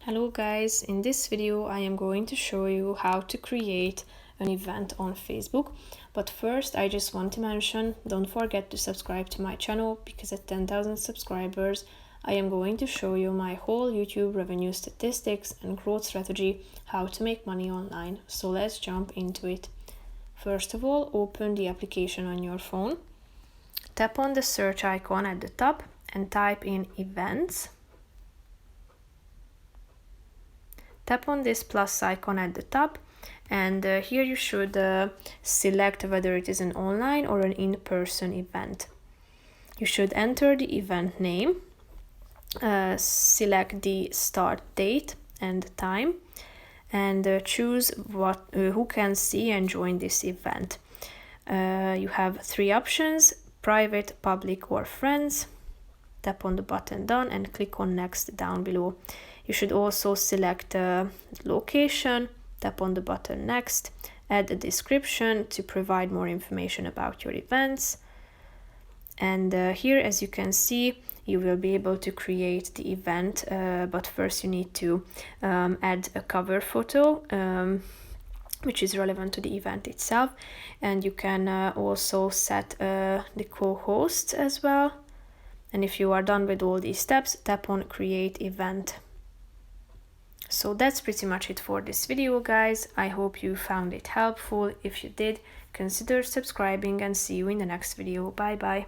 Hello guys, in this video I am going to show you how to create an event on Facebook. But first I just want to mention, don't forget to subscribe to my channel because at 10,000 subscribers I am going to show you my whole YouTube revenue statistics and growth strategy, how to make money online. So let's jump into it. First of all, open the application on your phone. Tap on the search icon at the top and type in events. Tap on this plus icon at the top, and here you should select whether it is an online or an in-person event. You should enter the event name, select the start date and time, and choose who can see and join this event. You have three options: private, public, or friends. Tap on the button done and click on next down below. You should also select location, tap on the button next, add a description to provide more information about your events. And here, as you can see, you will be able to create the event, but first you need to add a cover photo which is relevant to the event itself. And you can also set the co-host as well. And if you are done with all these steps, tap on create event. So that's pretty much it for this video, guys. I hope you found it helpful. If you did, consider subscribing and see you in the next video. Bye bye.